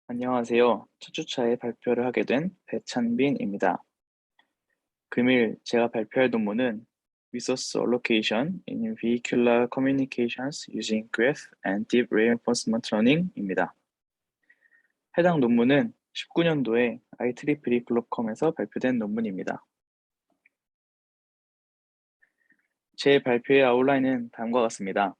안녕하세요. 첫 주차에 발표를 하게 된 배찬빈입니다. 금일 제가 발표할 논문은 Resource Allocation in Vehicular Communications Using Graph and Deep Reinforcement Learning입니다. 해당 논문은 19년도에 IEEE 글로컴에서 발표된 논문입니다. 제 발표의 아웃라인은 다음과 같습니다.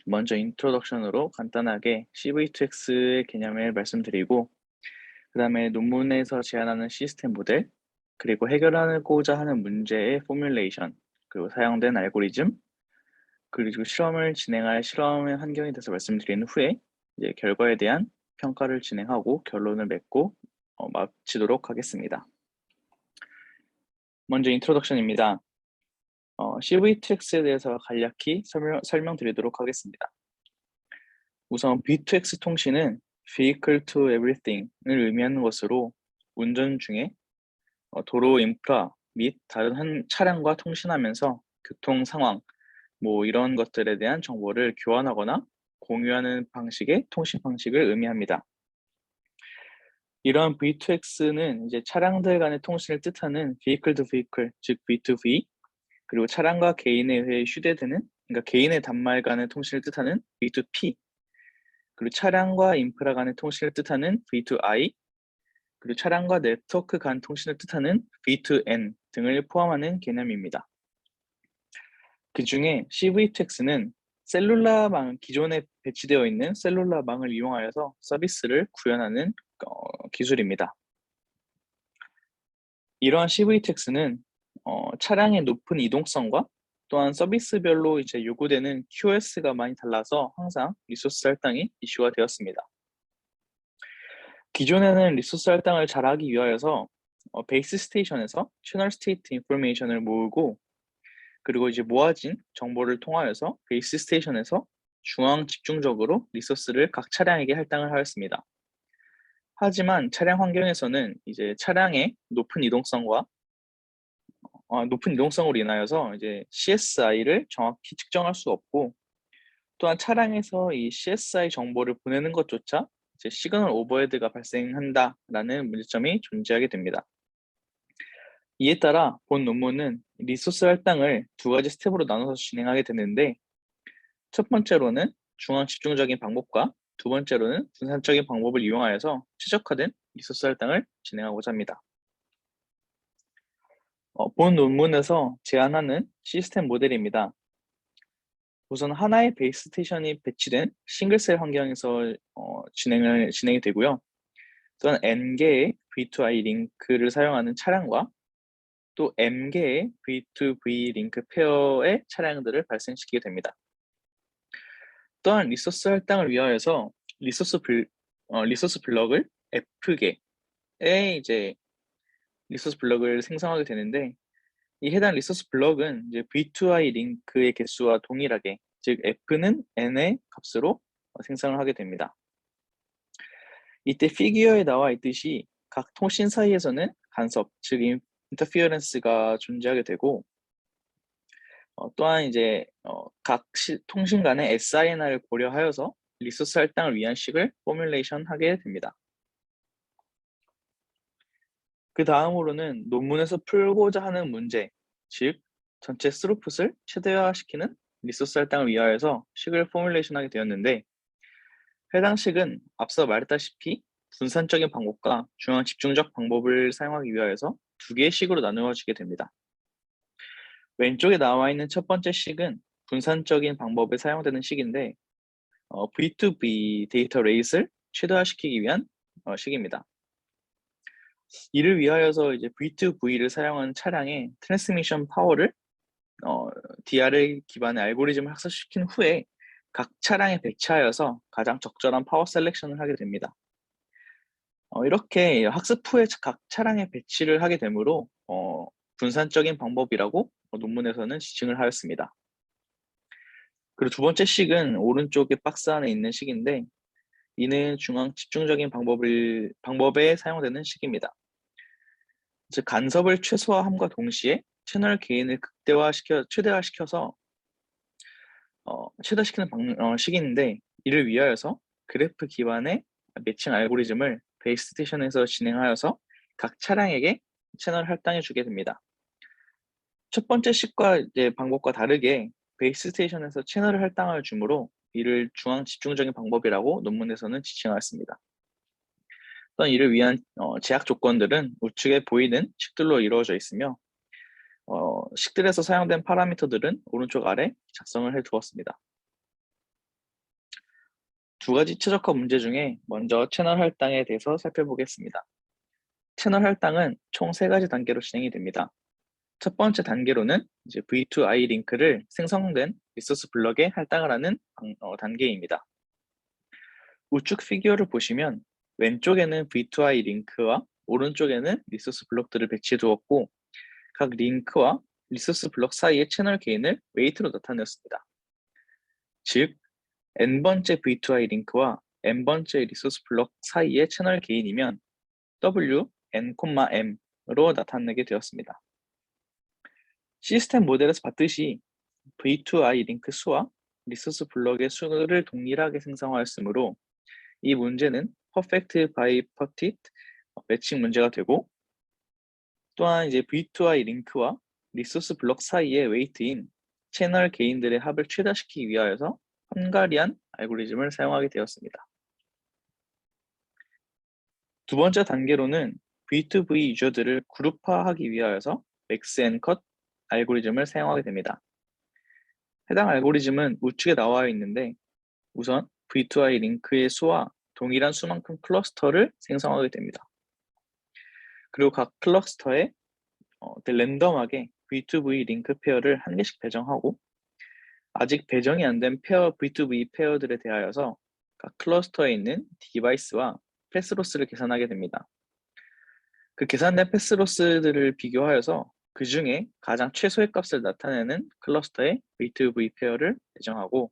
먼저 인트로덕션으로 간단하게 CV2X의 개념을 말씀드리고 그 다음에 논문에서 제안하는 시스템 모델, 그리고 해결하고자 하는 문제의 포뮬레이션, 그리고 사용된 알고리즘, 그리고 실험을 진행할 실험의 환경에 대해서 말씀드린 후에 이제 결과에 대한 평가를 진행하고 결론을 맺고 마치도록 하겠습니다. 먼저 인트로덕션입니다. CV2X에 대해서 간략히 설명드리도록 하겠습니다. 우선 V2X 통신은 Vehicle to Everything을 의미하는 것으로 운전 중에 도로 인프라 및 다른 한 차량과 통신하면서 교통 상황, 이런 것들에 대한 정보를 교환하거나 공유하는 방식의 통신 방식을 의미합니다. 이러한 V2X는 이제 차량들 간의 통신을 뜻하는 vehicle to vehicle, 즉 V2V, 그리고 차량과 개인에 의해 휴대되는, 그러니까 개인의 단말 간의 통신을 뜻하는 V2P, 그리고 차량과 인프라 간의 통신을 뜻하는 V2I, 그리고 차량과 네트워크 간 통신을 뜻하는 V2N 등을 포함하는 개념입니다. 그 중에 CV2X는 기존에 배치되어 있는 셀룰라망을 이용하여서 서비스를 구현하는 기술입니다. 이러한 CV2X는 차량의 높은 이동성과 또한 서비스별로 이제 요구되는 QoS가 많이 달라서 항상 리소스 할당이 이슈가 되었습니다. 기존에는 리소스 할당을 잘하기 위하여서 베이스 스테이션에서 채널 스테이트 인포메이션을 모으고 그리고 이제 모아진 정보를 통하여서 베이스 스테이션에서 중앙 집중적으로 리소스를 각 차량에게 할당을 하였습니다. 하지만 차량 환경에서는 이제 차량의 높은 이동성으로 인하여서 이제 CSI를 정확히 측정할 수 없고 또한 차량에서 이 CSI 정보를 보내는 것조차 이제 시그널 오버헤드가 발생한다라는 문제점이 존재하게 됩니다. 이에 따라 본 논문은 리소스 할당을 두 가지 스텝으로 나눠서 진행하게 되는데 첫 번째로는 중앙 집중적인 방법과 두 번째로는 분산적인 방법을 이용하여서 최적화된 리소스 할당을 진행하고자 합니다. 본 논문에서 제안하는 시스템 모델입니다. 우선 하나의 베이스 스테이션이 배치된 싱글셀 환경에서 진행이 되고요. 또한 N개의 V2I 링크를 사용하는 차량과 또 M개의 V2V 링크 페어의 차량들을 발생시키게 됩니다. 또한 리소스 할당을 위하여서 리소스 블럭을 F개의 이제 리소스 블럭을 생성하게 되는데 이 해당 리소스 블럭은 이제 V2I 링크의 개수와 동일하게 즉 F는 N의 값으로 생성을 하게 됩니다. 이때 피규어에 나와 있듯이 각 통신 사이에서는 간섭, 즉 인터피어런스가 존재하게 되고 또한 이제 각 통신 간의 SINR을 고려하여서 리소스 할당을 위한 식을 포뮬레이션 하게 됩니다. 그 다음으로는 논문에서 풀고자 하는 문제, 즉 전체 스루풋을 최대화시키는 리소스 할당을 위하여서 식을 포뮬레이션 하게 되었는데 해당 식은 앞서 말했다시피 분산적인 방법과 중앙 집중적 방법을 사용하기 위하여서 두 개의 식으로 나누어지게 됩니다. 왼쪽에 나와 있는 첫 번째 식은 분산적인 방법에 사용되는 식인데 V2V 데이터 레이스를 최대화시키기 위한 식입니다. 이를 위하여서 이제 V2V를 사용한 차량의 트랜스미션 파워를 DRL 기반의 알고리즘을 학습시킨 후에 각 차량에 배치하여서 가장 적절한 파워 셀렉션을 하게 됩니다. 이렇게 학습 후에 각 차량에 배치를 하게 되므로 분산적인 방법이라고 논문에서는 지칭을 하였습니다. 그리고 두 번째 식은 오른쪽에 박스 안에 있는 식인데 이는 중앙 집중적인 방법에 사용되는 식입니다. 즉 간섭을 최소화함과 동시에 채널 게인을 최대화시켜서 최대화시키는 식인데 이를 위하여서 그래프 기반의 매칭 알고리즘을 베이스 스테이션에서 진행하여서 각 차량에게 채널 할당해 주게 됩니다. 첫 번째 식과 이제 방법과 다르게 베이스 스테이션에서 채널을 할당을 주므로 이를 중앙 집중적인 방법이라고 논문에서는 지칭하였습니다. 또한 이를 위한 제약 조건들은 우측에 보이는 식들로 이루어져 있으며 식들에서 사용된 파라미터들은 오른쪽 아래 작성을 해 두었습니다. 두 가지 최적화 문제 중에 먼저 채널 할당에 대해서 살펴보겠습니다. 채널 할당은 총 세 가지 단계로 진행이 됩니다. 첫 번째 단계로는 이제 V2I 링크를 생성된 리소스 블럭에 할당을 하는 단계입니다. 우측 피규어를 보시면 왼쪽에는 V2I 링크와 오른쪽에는 리소스 블록들을 배치해 두었고 각 링크와 리소스 블록 사이의 채널 게인을 웨이트로 나타냈습니다. 즉, n번째 V2I 링크와 n번째 리소스 블록 사이의 채널 게인이면 W, n, m으로 나타내게 되었습니다. 시스템 모델에서 봤듯이 V2I 링크 수와 리소스 블록의 수를 동일하게 생성하였으므로 이 문제는 퍼펙트 바이퍼티트 매칭 문제가 되고 또한 이제 V2I 링크와 리소스 블록 사이의 웨이트인 채널 게인들의 합을 최다시키기 위하여서 헝가리안 알고리즘을 사용하게 되었습니다. 두 번째 단계로는 V2V 유저들을 그룹화하기 위하여서 맥스 앤 컷 알고리즘을 사용하게 됩니다. 해당 알고리즘은 우측에 나와 있는데 우선 V2I 링크의 수와 동일한 수만큼 클러스터를 생성하게 됩니다. 그리고 각 클러스터에 랜덤하게 V2V 링크 페어를 한 개씩 배정하고 아직 배정이 안 된 페어 V2V 페어들에 대하여서 각 클러스터에 있는 디바이스와 패스로스를 계산하게 됩니다. 그 계산된 패스로스들을 비교하여서 그 중에 가장 최소의 값을 나타내는 클러스터에 V2V 페어를 배정하고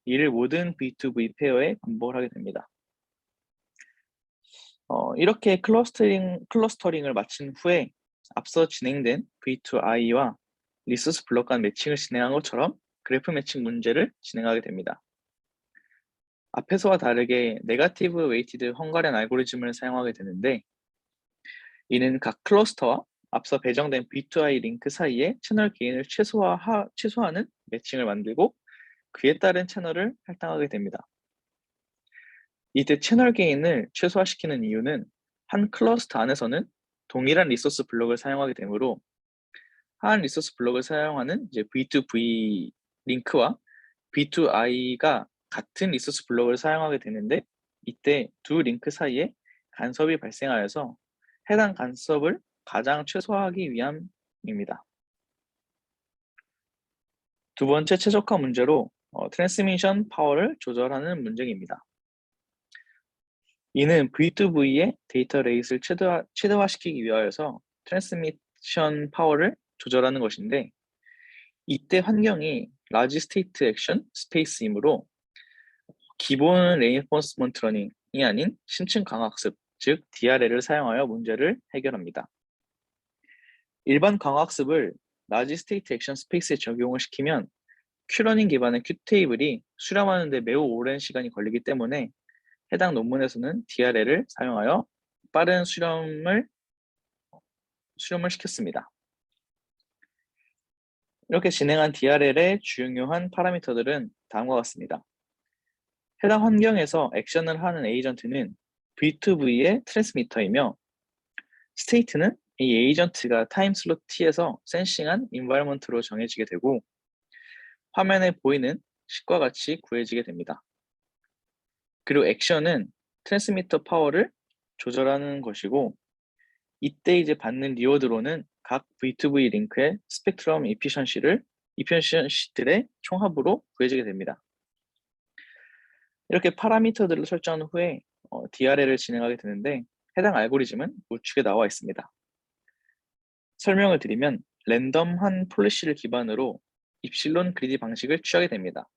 이를 모든 V2V 페어에 반복을 하게 됩니다. 이렇게 클러스터링을 마친 후에 앞서 진행된 V2I와 리소스 블록 간 매칭을 진행한 것처럼 그래프 매칭 문제를 진행하게 됩니다. 앞에서와 다르게 네거티브 웨이티드 헝가리안 알고리즘을 사용하게 되는데 이는 각 클러스터와 앞서 배정된 V2I 링크 사이에 채널 게인을 최소화하는 매칭을 만들고 그에 따른 채널을 할당하게 됩니다. 이때 채널 게인을 최소화시키는 이유는 한 클러스터 안에서는 동일한 리소스 블록을 사용하게 되므로 한 리소스 블록을 사용하는 이제 V2V 링크와 V2I가 같은 리소스 블록을 사용하게 되는데 이때 두 링크 사이에 간섭이 발생하여서 해당 간섭을 가장 최소화하기 위함입니다. 두 번째 최적화 문제로 트랜스미션 파워를 조절하는 문제입니다. 이는 V2V의 데이터 레이스를 최대화시키기 위하여서 트랜스미션 파워를 조절하는 것인데 이때 환경이 라지 스테이트 액션 스페이스이므로 기본 레인포스먼트 러닝이 아닌 심층 강화학습, 즉 DRL을 사용하여 문제를 해결합니다. 일반 강화학습을 라지 스테이트 액션 스페이스에 적용을 시키면 큐러닝 기반의 큐테이블이 수렴하는 데 매우 오랜 시간이 걸리기 때문에 해당 논문에서는 DRL을 사용하여 빠른 수렴을 시켰습니다. 이렇게 진행한 DRL의 중요한 파라미터들은 다음과 같습니다. 해당 환경에서 액션을 하는 에이전트는 V2V의 트랜스미터이며 스테이트는 이 에이전트가 타임 슬롯 T에서 센싱한 인바이러먼트로 정해지게 되고 화면에 보이는 식과 같이 구해지게 됩니다. 그리고 액션은 트랜스미터 파워를 조절하는 것이고 이때 이제 받는 리워드로는 각 V2V 링크의 스펙트럼 이피션시들의 총합으로 구해지게 됩니다. 이렇게 파라미터들을 설정한 후에 DRL을 진행하게 되는데 해당 알고리즘은 우측에 나와 있습니다. 설명을 드리면 랜덤한 폴리시를 기반으로 입실론 그리디 방식을 취하게 됩니다.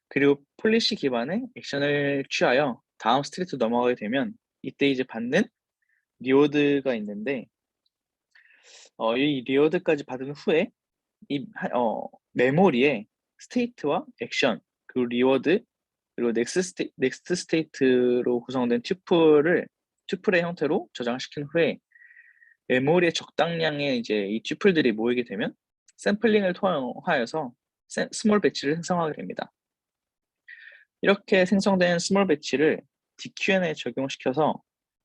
그리고 폴리시 기반의 액션을 취하여 다음 스테이트 넘어가게 되면 이때 이제 받는 리워드가 있는데 이 리워드까지 받은 후에 이 메모리에 스테이트와 액션 그리고 리워드 그리고 넥스트 스테이트로 구성된 튜플의 형태로 저장시킨 후에 메모리에 적당량의 이제 이 튜플들이 모이게 되면 샘플링을 통하여서 스몰 배치를 생성하게 됩니다. 이렇게 생성된 스몰 배치를 DQN에 적용시켜서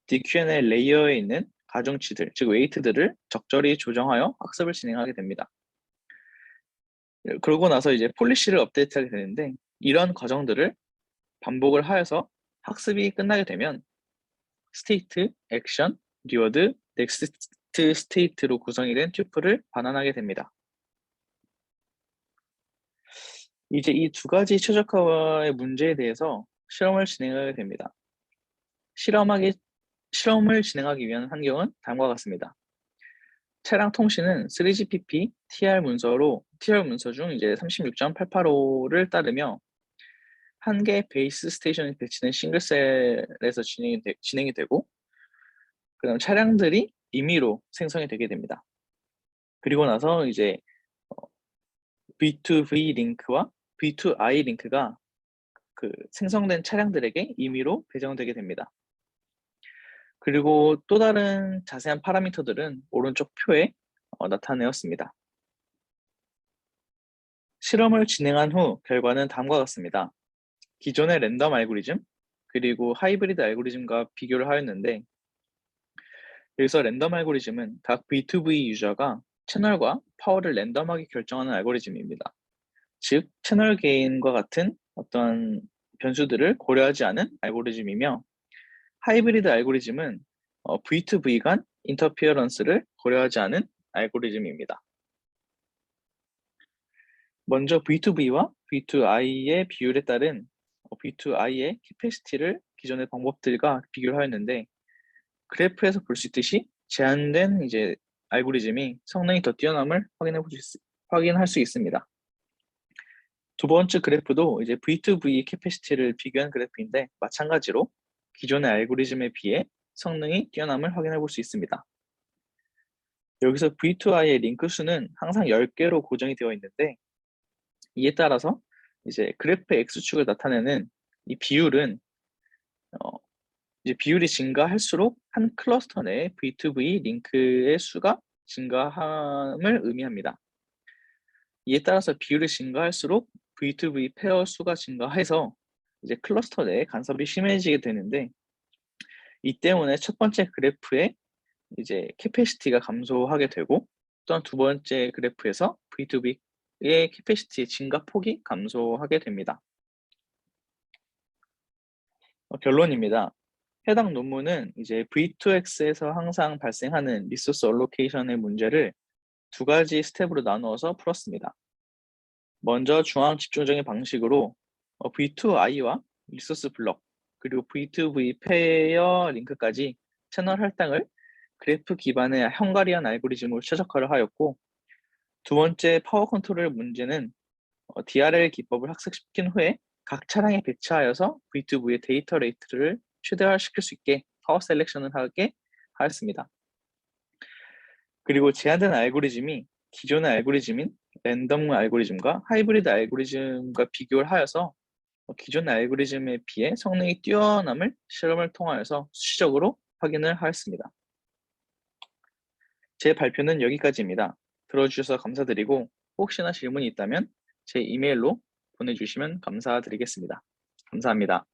DQN의 레이어에 있는 가중치들, 즉 웨이트들을 적절히 조정하여 학습을 진행하게 됩니다. 그러고 나서 이제 폴리시를 업데이트하게 되는데 이런 과정들을 반복을 하여서 학습이 끝나게 되면 스테이트, 액션, 리워드, 넥스트 스테이트로 구성이 된 튜플을 반환하게 됩니다. 이제 이 두 가지 최적화의 문제에 대해서 실험을 진행하게 됩니다. 실험을 진행하기 위한 환경은 다음과 같습니다. 차량 통신은 3GPP TR 문서 중 이제 36.885를 따르며 한 개의 베이스 스테이션이 배치된 싱글셀에서 진행이 되고, 그다음 차량들이 임의로 생성이 되게 됩니다. 그리고 나서 이제 V2V 링크와 V2I 링크가 그 생성된 차량들에게 임의로 배정되게 됩니다. 그리고 또 다른 자세한 파라미터들은 오른쪽 표에 나타내었습니다. 실험을 진행한 후 결과는 다음과 같습니다. 기존의 랜덤 알고리즘 그리고 하이브리드 알고리즘과 비교를 하였는데, 여기서 랜덤 알고리즘은 각 V2V 유저가 채널과 파워를 랜덤하게 결정하는 알고리즘입니다. 즉, 채널 게인과 같은 어떤 변수들을 고려하지 않은 알고리즘이며, 하이브리드 알고리즘은 V2V 간 인터피어런스를 고려하지 않은 알고리즘입니다. 먼저 V2V와 V2I의 비율에 따른 V2I의 캐패시티를 기존의 방법들과 비교를 하였는데, 그래프에서 볼 수 있듯이 제한된 이제 알고리즘이 성능이 더 뛰어남을 확인할 수 있습니다. 두 번째 그래프도 이제 V2V 캐패시티를 비교한 그래프인데 마찬가지로 기존의 알고리즘에 비해 성능이 뛰어남을 확인해 볼 수 있습니다. 여기서 V2I의 링크 수는 항상 10개로 고정이 되어 있는데, 이에 따라서 이제 그래프의 X축을 나타내는 이 비율은 이제 비율이 증가할수록 한 클러스터 내에 V2V 링크의 수가 증가함을 의미합니다. 이에 따라서 비율이 증가할수록 V2V 페어 수가 증가해서 이제 클러스터 내에 간섭이 심해지게 되는데, 이 때문에 첫 번째 그래프에 이제 캐패시티가 감소하게 되고, 또한 두 번째 그래프에서 V2V의 캐패시티 증가 폭이 감소하게 됩니다. 결론입니다. 해당 논문은 이제 V2X에서 항상 발생하는 리소스 얼로케이션의 문제를 두 가지 스텝으로 나누어서 풀었습니다. 먼저 중앙 집중적인 방식으로 V2I와 리소스 블럭, 그리고 V2V 페어 링크까지 채널 할당을 그래프 기반의 헝가리안 알고리즘으로 최적화를 하였고, 두 번째 파워 컨트롤 문제는 DRL 기법을 학습시킨 후에 각 차량에 배치하여서 V2V의 데이터 레이트를 최대화시킬 수 있게 파워 셀렉션을 하게 하였습니다. 그리고 제한된 알고리즘이 기존의 알고리즘인 랜덤 알고리즘과 하이브리드 알고리즘과 비교를 하여서 기존의 알고리즘에 비해 성능이 뛰어남을 실험을 통하여서 수치적으로 확인을 하였습니다. 제 발표는 여기까지입니다. 들어주셔서 감사드리고 혹시나 질문이 있다면 제 이메일로 보내주시면 감사드리겠습니다. 감사합니다.